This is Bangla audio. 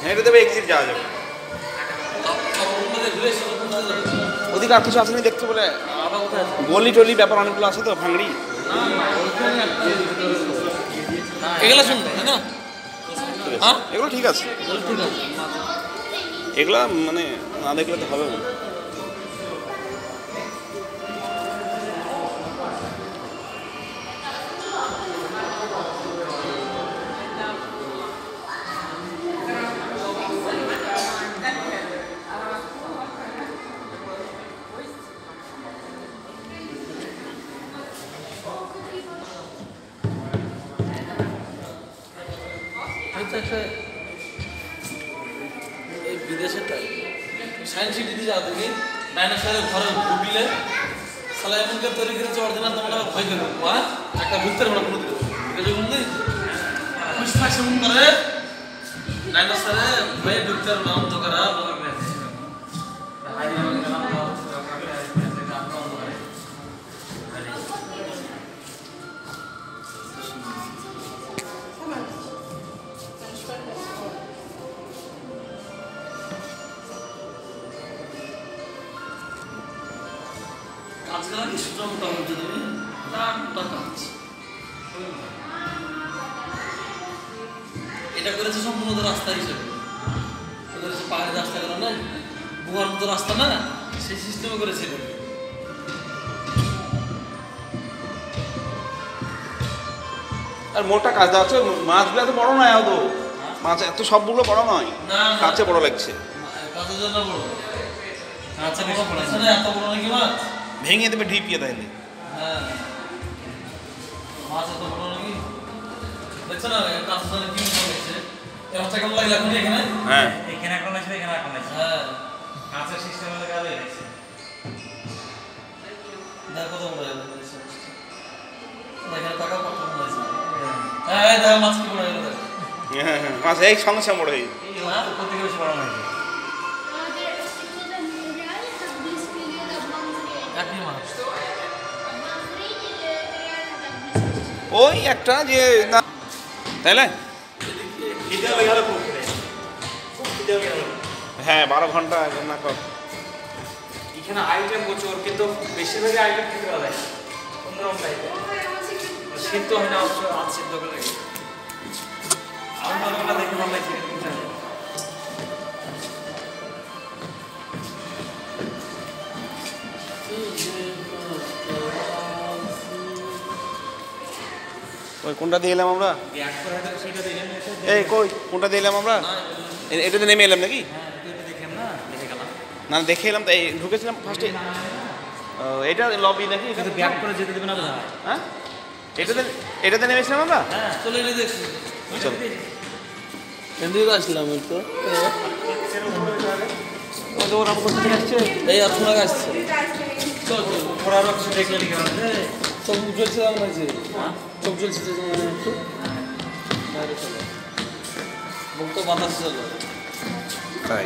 হেঁটে দেবে এক্সিট যাওয়া যাবে ওদিকে আর কিছু আসেনি দেখতে বলে গলি টলি ব্যাপার অনেকগুলো আছে তো ভাঙড়ি এগুলো শুনবে তাই না? এগুলো ঠিক আছে এগুলো মানে না দেখলে তো হবে না এই বিদেশের সায়েন্স সিটিতে যাওয়া থেকে ডাইনোসরের ঘরে ঢুকলে সালা এমনকে তৈরি করেছে অরিজিনাল তোমরা ভয় করবে একটা ভূতের বড় কোনো দিকে এমন করে ডাইনোসরে ভয়ে ভূতের নাম তো করা আজকাল কি সুযোগটা হচ্ছে তুমি কাজ এটা করেছে সম্পূর্ণ রাস্তা হিসেবে করেছে পাহাড়ি রাস্তা করে না গুহার মতো রাস্তা না সেই সিস্টেমে করেছে আর মোটা কাজ দেওয়া হচ্ছে মাছগুলো এত বড় নয় তো মাছ এত সবগুলো বড় নয় কাছে বড় লাগছে কাজের জন্য বড় আচ্ছা এত বড় নাকি মাছ ভেঙে দেবে ঢিপিয়ে তাইলে হ্যাঁ মাছ এত বড় নাকি দেখছো না কাজের জন্য কি হয়েছে এই মাছটা কেমন লাগলো এখন এখানে হ্যাঁ এখানে এখন আছে এখানে এখন আছে হ্যাঁ কাঁচের সিস্টেম হলে গেলে গেছে দেখো তো বড় হলো এখানে টাকা কত হয়েছে হ্যাঁ দেখো মাছ কি বড় হলো দেখো হ্যাঁ হ্যাঁ মাছ এই সঙ্গে সঙ্গে বড় হয়ে এই মাছ প্রত্যেক বেশি বড় হয়েছে একই মাছ ওই একটা যে না তাইলে হ্যাঁ 12 ঘন্টা না কর এখানে আইটেম প্রচুর কিন্তু বেশিরভাগই আইটেম খেতে পাওয়া যায় অন্যরকম টাইপের সিদ্ধ হয় না অবশ্য আজ সিদ্ধ করে আমার ভালো দেখে ভালো লাগছে ওই কোনটা দিয়ে এলাম আমরা এই কই কোনটা দিয়ে এলাম আমরা এটাতে নেমে এলাম নাকি না দেখে এলাম তাই ঢুকেছিলাম ফার্স্টে এটা লবি নাকি ব্যাক করে যেতে দেবে না হ্যাঁ এটাতে নেমেছিলাম আমরা চলে এলে দেখছি চলো এদিকে আসলাম তো ওরা কোথা থেকে আসছে এই আপনারা আসছে চল চল ওরা আরো কিছু দেখলে লিখে আছে চোখ জ্বলছে আমার মাঝে চোখ জ্বলছে একটু মুখ তো বাতাস চলো তাই